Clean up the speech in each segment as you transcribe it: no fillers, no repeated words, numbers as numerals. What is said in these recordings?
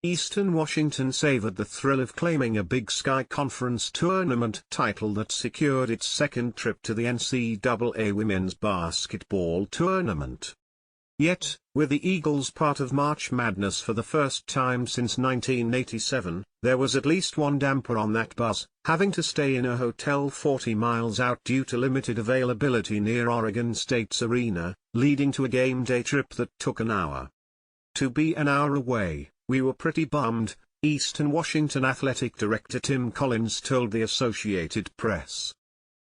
Eastern Washington savored the thrill of claiming a Big Sky Conference tournament title that secured its second trip to the NCAA Women's Basketball Tournament. Yet, with the Eagles part of March Madness for the first time since 1987, there was at least one damper on that buzz, having to stay in a hotel 40 miles out due to limited availability near Oregon State's arena, leading to a game day trip that took an hour. To be an hour away, we were pretty bummed, Eastern Washington Athletic Director Tim Collins told the Associated Press.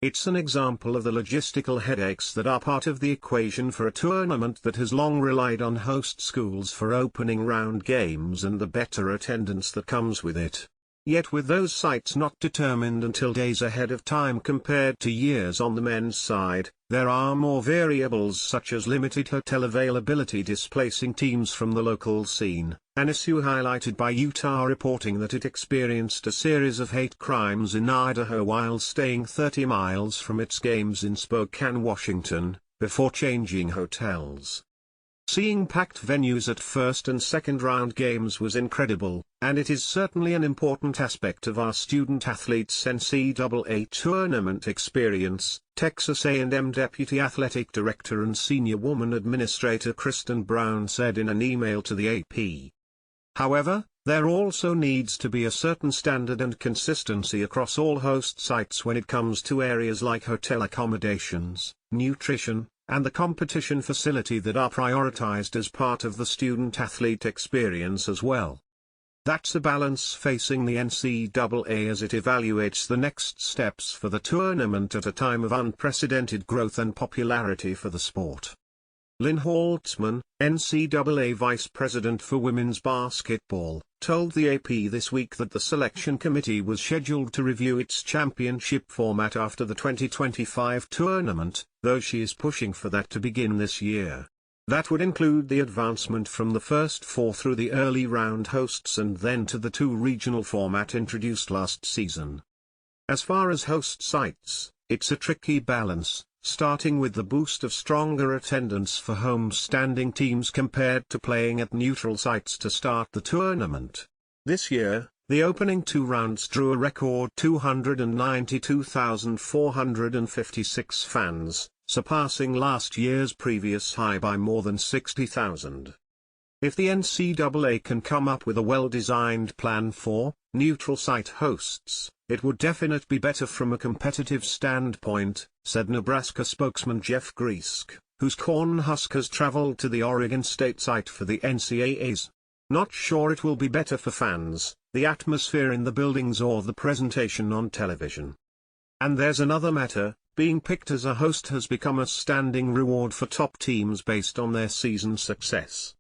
It's an example of the logistical headaches that are part of the equation for a tournament that has long relied on host schools for opening round games and the better attendance that comes with it. Yet with those sites not determined until days ahead of time compared to years on the men's side, there are more variables such as limited hotel availability displacing teams from the local scene, an issue highlighted by Utah reporting that it experienced a series of hate crimes in Idaho while staying 30 miles from its games in Spokane, Washington, before changing hotels. Seeing packed venues at first and second round games was incredible, and it is certainly an important aspect of our student athletes' NCAA tournament experience, Texas A&M Deputy Athletic Director and Senior Woman Administrator Kristen Brown said in an email to the AP. However, there also needs to be a certain standard and consistency across all host sites when it comes to areas like hotel accommodations, nutrition, and the competition facility that are prioritized as part of the student-athlete experience as well. That's a balance facing the NCAA as it evaluates the next steps for the tournament at a time of unprecedented growth and popularity for the sport. Lynn Holtzman, NCAA Vice President for Women's Basketball, told the AP this week that the selection committee was scheduled to review its championship format after the 2025 tournament, though she is pushing for that to begin this year. That would include the advancement from the first four through the early round hosts and then to the two regional format introduced last season. As far as host sites, it's a tricky balance, starting with the boost of stronger attendance for home-standing teams compared to playing at neutral sites to start the tournament. This year, the opening two rounds drew a record 292,456 fans, surpassing last year's previous high by more than 60,000. If the NCAA can come up with a well-designed plan for neutral site hosts, it would definitely be better from a competitive standpoint, said Nebraska spokesman Jeff Griesk, whose Cornhuskers traveled to the Oregon State site for the NCAA's. Not sure it will be better for fans, the atmosphere in the buildings or the presentation on television. And there's another matter, being picked as a host has become a standing reward for top teams based on their season success.